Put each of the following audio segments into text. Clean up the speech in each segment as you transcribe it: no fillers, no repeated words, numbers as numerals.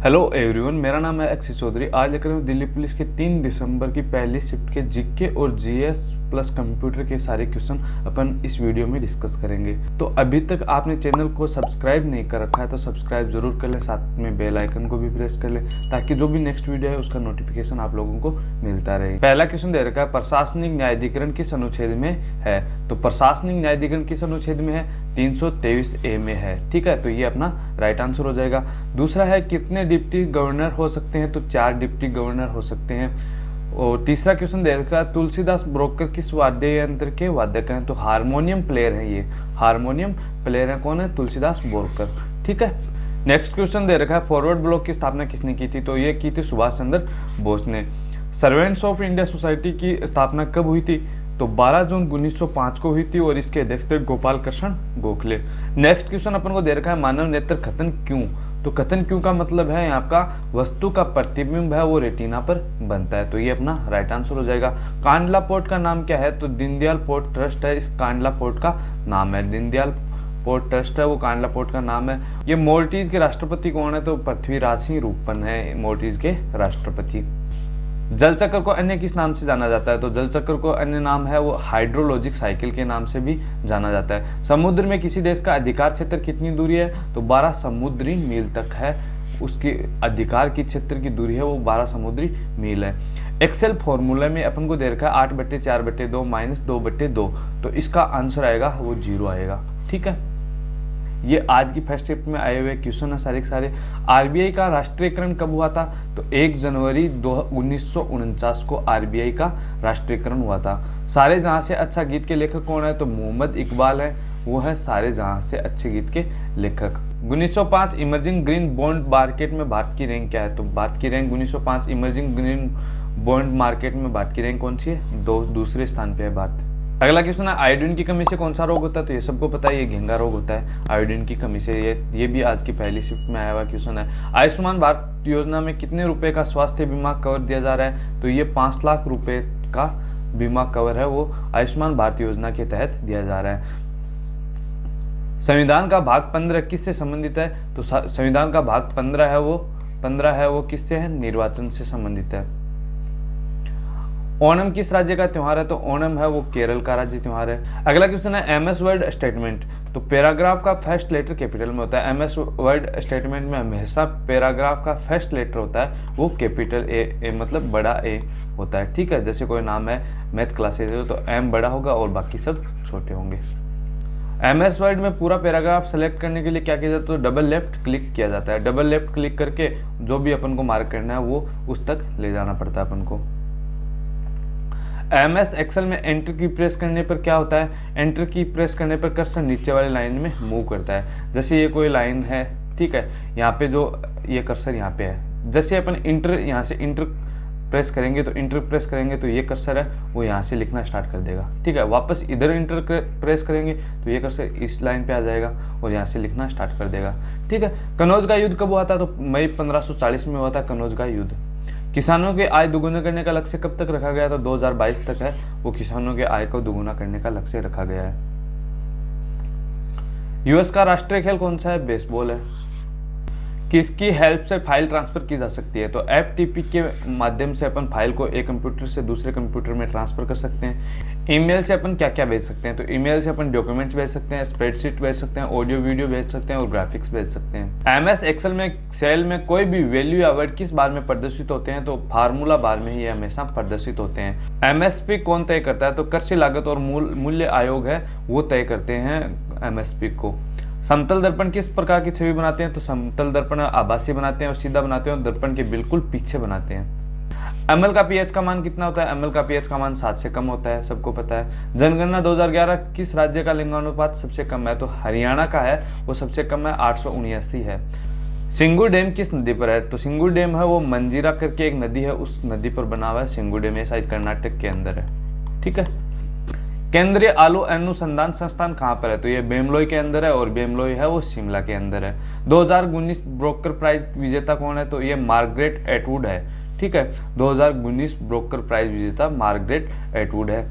Hello everyone, मेरा नाम है अक्षय चौधरी। आज लेकर हूँ दिल्ली पुलिस के 3 दिसंबर की पहली शिफ्ट के जीके और जीएस प्लस कंप्यूटर के सारे क्वेश्चन अपन इस वीडियो में डिस्कस करेंगे। तो अभी तक आपने चैनल को सब्सक्राइब नहीं कर रखा है तो सब्सक्राइब जरूर कर लें, साथ में बेल आइकन को भी प्रेस कर लें ताकि जो भी नेक्स्ट वीडियो है उसका नोटिफिकेशन आप लोगों को मिलता रहे। पहला क्वेश्चन दे रखा है, प्रशासनिक न्यायाधिकरण किस अनुच्छेद में है? तो प्रशासनिक न्यायाधिकरण किस अनुच्छेद में है? 323A में है। ठीक है, तो ये अपना राइट आंसर हो जाएगा। दूसरा है, कितने डिप्टी गवर्नर हो सकते हैं? तो 4 डिप्टी गवर्नर हो सकते हैं। और तीसरा क्वेश्चन दे रखा है, तुलसीदास ब्रोकर किस वाद्य यंत्र के वादक हैं? तो हारमोनियम प्लेयर है, ये हारमोनियम प्लेयर है। कौन है? तुलसीदास ब्रोकर। ठीक है, नेक्स्ट क्वेश्चन दे रखा है, फॉरवर्ड ब्लॉक की स्थापना किसने की थी? तो ये की थी सुभाष चंद्र बोस ने। सर्वेंट्स ऑफ इंडिया सोसाइटी की स्थापना कब हुई थी? तो 12 जून 1905 को हुई थी और इसके अध्यक्ष थे गोपाल कृष्ण गोखले। नेक्स्ट क्वेश्चन अपन को दे रखा है, मानव नेत्र खतन क्यों? तो खतन क्यों का मतलब है यहाँ का वस्तु का प्रतिबिंब है वो रेटिना पर बनता है, तो ये अपना राइट आंसर हो जाएगा। कांडला पोर्ट का नाम क्या है? तो दीनदयाल पोर्ट ट्रस्ट है, इस कांडला पोर्ट का नाम है। दीनदयाल पोर्ट ट्रस्ट है वो कांडला पोर्ट का नाम है। ये मोल्टीज के राष्ट्रपति कौन है? तो पृथ्वीराज सिंह रूपन है मोल्टीज के राष्ट्रपति। जल चक्र को अन्य किस नाम से जाना जाता है? तो जल चक्र को अन्य नाम है वो हाइड्रोलॉजिक साइकिल के नाम से भी जाना जाता है। समुद्र में किसी देश का अधिकार क्षेत्र कितनी दूरी है? तो 12 समुद्री मील तक है, उसकी अधिकार की क्षेत्र की दूरी है वो 12 समुद्री मील है। एक्सेल फॉर्मूला में अपन को दे रखा है 8/4/2 - 2/2, तो इसका आंसर आएगा वो 0 आएगा। ठीक है, ये आज की फर्स्ट शिफ्ट में आए हुए क्वेश्चन है सारे के सारे। आरबीआई का राष्ट्रीयकरण कब हुआ था? तो 1 जनवरी 1949 को आरबीआई का राष्ट्रीयकरण हुआ था। सारे जहां से अच्छा गीत के लेखक कौन है? तो मोहम्मद इकबाल है, वो है सारे जहां से अच्छे गीत के लेखक। 1905 इमर्जिंग ग्रीन बॉन्ड मार्केट में भारत की रैंक क्या है? तो भारत की rank 1905 emerging green bond market में भारत की रैंक कौन सी है? दूसरे स्थान पे है भारत। अगला क्वेश्चन है, आयोडीन की कमी से कौन सा रोग होता है? तो ये सबको पता है, ये घेंगा रोग होता है आयोडीन की कमी से। ये भी आज की पहली शिफ्ट में आया हुआ क्वेश्चन है। आयुष्मान भारत योजना में कितने रुपए का स्वास्थ्य बीमा कवर दिया जा रहा है? तो ये 5 लाख रुपए का बीमा कवर है वो आयुष्मान भारत योजना के तहत दिया जा रहा है। संविधान का भाग 15 किससे संबंधित है? तो संविधान का भाग 15 है वो किससे है? निर्वाचन से संबंधित है। ओणम किस राज्य का त्योहार है? तो ओणम है वो केरल का राज्य त्योहार है। अगला क्वेश्चन है, एमएस वर्ड स्टेटमेंट। तो पैराग्राफ का फर्स्ट लेटर कैपिटल में होता है। एमएस वर्ड स्टेटमेंट में हमेशा पैराग्राफ का फर्स्ट लेटर होता है वो कैपिटल ए मतलब बड़ा ए होता है। ठीक है, जैसे कोई नाम है मैथ क्लासेस तो एम बड़ा होगा और बाकी सब छोटे होंगे। एमएस वर्ड में पूरा पैराग्राफ सेलेक्ट करने के लिए क्या किया जाता है? तो डबल लेफ्ट क्लिक किया जाता है। डबल लेफ्ट क्लिक करके जो भी अपन को मार्क करना है वो उस तक ले जाना पड़ता है अपन को। एमएस एक्सेल में एंटर की प्रेस करने पर क्या होता है? एंटर की प्रेस करने पर कर्सर नीचे वाली लाइन में मूव करता है। जैसे ये कोई लाइन है, ठीक है, यहाँ पे जो ये कर्सर यहाँ पे है, जैसे अपन इंटर यहाँ से इंटर प्रेस करेंगे तो ये कर्सर है वो यहाँ से लिखना स्टार्ट कर देगा। ठीक है, वापस इधर इंटर प्रेस करेंगे तो ये कर्सर इस लाइन पे आ जाएगा और यहाँ से लिखना स्टार्ट कर देगा। ठीक है, कनौज का युद्ध कब हुआ था? तो मई 1540 में हुआ था कनौज का युद्ध। किसानों के आय दोगुना करने का लक्ष्य कब तक रखा गया? तो 2022 तक है वो किसानों के आय को दोगुना करने का लक्ष्य रखा गया है। यूएस का राष्ट्रीय खेल कौन सा है? बेसबॉल है। किसकी हेल्प से फाइल ट्रांसफर की जा सकती है? तो एफटीपी के माध्यम से अपन फाइल को एक कंप्यूटर से दूसरे कंप्यूटर में ट्रांसफर कर सकते हैं। ईमेल से अपन क्या क्या भेज सकते हैं? तो ईमेल से अपन डॉक्यूमेंट्स भेज सकते हैं, स्प्रेडशीट भेज सकते हैं, ऑडियो वीडियो भेज सकते हैं और ग्राफिक्स भेज सकते हैं। एमएस एक्सेल में सेल में कोई भी वैल्यू या वर्ड किस बार में प्रदर्शित होते हैं? तो फार्मूला बार में ही हमेशा प्रदर्शित होते हैं। एमएसपी कौन तय करता है? तो कृषि लागत और मूल्य आयोग है वो तय करते हैं एमएसपी को। समतल दर्पण किस प्रकार की छवि बनाते हैं? तो समतल दर्पण आभासी बनाते हैं और सीधा बनाते हैं और दर्पण के बिल्कुल पीछे बनाते हैं। एमएल का पीएच का मान कितना होता है? एमएल का पीएच का मान 7 से कम होता है, सबको पता है। जनगणना 2011 किस राज्य का लिंगानुपात सबसे कम है? तो हरियाणा का है वो सबसे कम है, 879 है। सिंगू डैम किस नदी पर है? तो सिंगू डैम है वो मंजीरा करके एक नदी है, उस नदी पर बना हुआ है सिंगू डैम, ये शायद कर्नाटक के अंदर है। ठीक है, केंद्रीय आलू अनुसंधान संस्थान कहाँ पर है? तो ये बेमलोई के अंदर है और बेमलोई है वो शिमला के अंदर है। 2019 ब्रोकर प्राइज विजेता कौन है? तो ये मार्गरेट एटवुड है। ठीक है, 2019 ब्रोकर प्राइज विजेता मार्गरेट एटवुड है।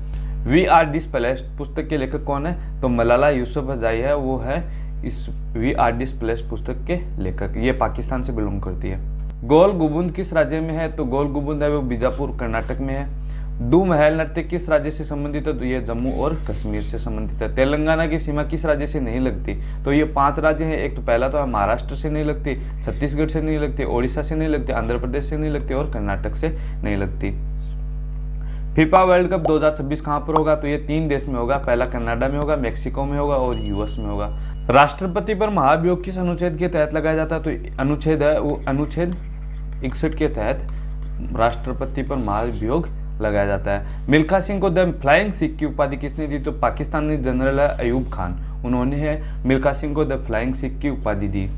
वी आर डिस्प्लेस्ड पुस्तक के लेखक कौन है? तो मलाला यूसुफजई है, वो है इस वी आर डिस्प्लेस्ड पुस्तक के लेखक। ये पाकिस्तान से बिलोंग करती है। गोल गुबुंद किस राज्य में है? तो गोल गुबुंद है वो बीजापुर कर्नाटक में है। दो महल नृत्य किस राज्य से संबंधित है? तो ये जम्मू और कश्मीर से संबंधित है। तेलंगाना की सीमा किस राज्य से नहीं लगती? तो ये 5 राज्य हैं। एक तो पहला तो है महाराष्ट्र से नहीं लगती, छत्तीसगढ़ से नहीं लगती, ओडिशा से नहीं लगती, आंध्र प्रदेश से नहीं लगती और कर्नाटक से नहीं लगती। फीफा वर्ल्ड कप 2026 कहाँ पर होगा? तो ये 3 देश में होगा। पहला कनाडा में होगा, मेक्सिको में होगा और यूएस में होगा। राष्ट्रपति पर महाभियोग किस अनुच्छेद के तहत लगाया जाता है? तो अनुच्छेद है वो अनुच्छेद 61 के तहत राष्ट्रपति पर महाभियोग लगाया जाता है। मिल्खा सिंह को द फ्लाइंग सिख की उपाधि किसने दी? तो पाकिस्तानी जनरल अयूब खान, उन्होंने है मिल्खा सिंह को द फ्लाइंग सिख की उपाधि दी।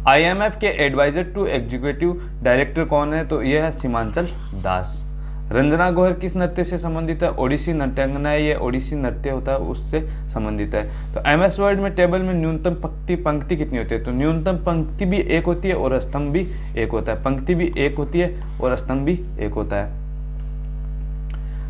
IMF के एडवाइजर टू एग्जीक्यूटिव डायरेक्टर कौन है? तो यह है सीमांचल दास। रंजना गोहर किस नृत्य से संबंधित है? ओडिसी नृत्यांगना है, ये ओडिसी नृत्य होता है उससे संबंधित है। तो MS वर्ड में टेबल में न्यूनतम पंक्ति कितनी होती है? तो न्यूनतम पंक्ति भी 1 होती है और स्तंभ भी 1 होता है। पंक्ति भी 1 होती है और स्तंभ भी 1 होता है।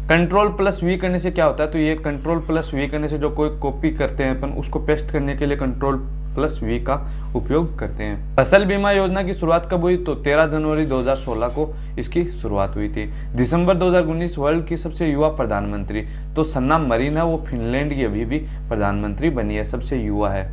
Ctrl+V करने से क्या होता है? तो ये Ctrl+V करने से जो कोई कॉपी करते हैं अपन उसको पेस्ट करने के लिए Ctrl+V का उपयोग करते हैं। फसल बीमा योजना की शुरुआत कब हुई? तो 13 जनवरी 2016 को इसकी शुरुआत हुई थी। दिसंबर 2019 वर्ल्ड की सबसे युवा प्रधानमंत्री, तो सन्ना मरीन है, वो फिनलैंड की अभी भी प्रधानमंत्री बनी है, सबसे युवा है।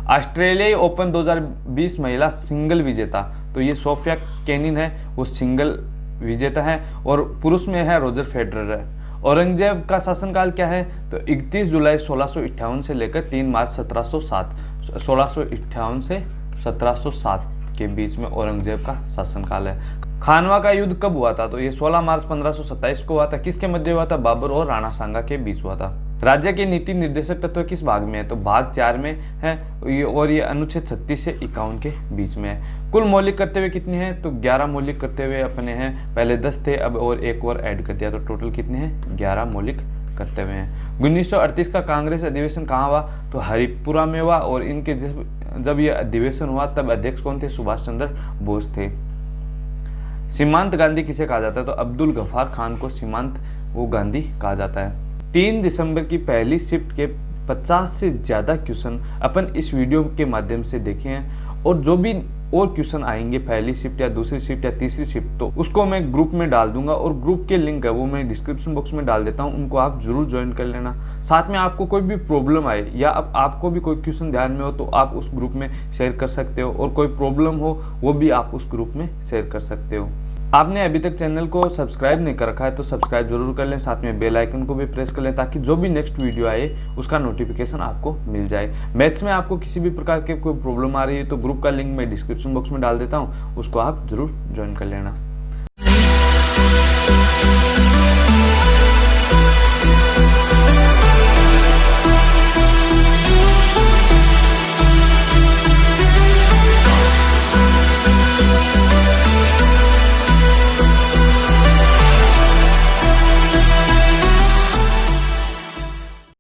ऑस्ट्रेलियाई ओपन 2020 महिला सिंगल विजेता, तो ये सोफिया केनिन है, वो सिंगल विजेता है और पुरुष में है रोजर फेडरर है। औरंगजेब का शासनकाल क्या है? तो 31 जुलाई 1658 से लेकर 3 मार्च 1658 से 1707 के बीच में औरंगजेब का शासनकाल है। खानवा का युद्ध कब हुआ था? तो ये 16 मार्च 1527 को हुआ था। किसके मध्य हुआ था? बाबर और राणा सांगा के बीच हुआ था। राज्य के नीति निर्देशक तत्व किस भाग में है? तो भाग 4 में है और ये अनुच्छेद 36 से 51 के बीच में है। कुल मौलिक कर्तव्य कितने हैं? तो 11 मौलिक कर्तव्य अपने हैं, पहले 10 थे अब और एक और ऐड कर दिया, तो टोटल कितने हैं? 11 मौलिक कर्तव्य हैं। 1938 का कांग्रेस अधिवेशन कहाँ हुआ? तो हरिपुरा में हुआ और इनके जब ये अधिवेशन हुआ तब अध्यक्ष कौन थे? सुभाष चंद्र बोस थे। सीमांत गांधी किसे कहा जाता है? तो अब्दुल गफ्फार खान को सीमांत वो गांधी कहा जाता है। 3 दिसंबर की पहली शिफ्ट के 50 से ज़्यादा क्वेश्चन अपन इस वीडियो के माध्यम से देखे हैं और जो भी और क्वेश्चन आएंगे पहली शिफ्ट या दूसरी शिफ्ट या तीसरी शिफ्ट, तो उसको मैं ग्रुप में डाल दूंगा और ग्रुप के लिंक है वो मैं डिस्क्रिप्शन बॉक्स में डाल देता हूं, उनको आप जरूर ज्वाइन कर लेना। साथ में आपको कोई भी प्रॉब्लम आए या अब आपको भी कोई क्वेश्चन ध्यान में हो तो आप उस ग्रुप में शेयर कर सकते हो और कोई प्रॉब्लम हो वो भी आप उस ग्रुप में शेयर कर सकते हो। आपने अभी तक चैनल को सब्सक्राइब नहीं कर रखा है तो सब्सक्राइब जरूर कर लें, साथ में बेल आइकन को भी प्रेस कर लें ताकि जो भी नेक्स्ट वीडियो आए उसका नोटिफिकेशन आपको मिल जाए। मैथ्स में आपको किसी भी प्रकार के कोई प्रॉब्लम आ रही है तो ग्रुप का लिंक मैं डिस्क्रिप्शन बॉक्स में डाल देता हूँ, उसको आप जरूर ज्वाइन कर लेना।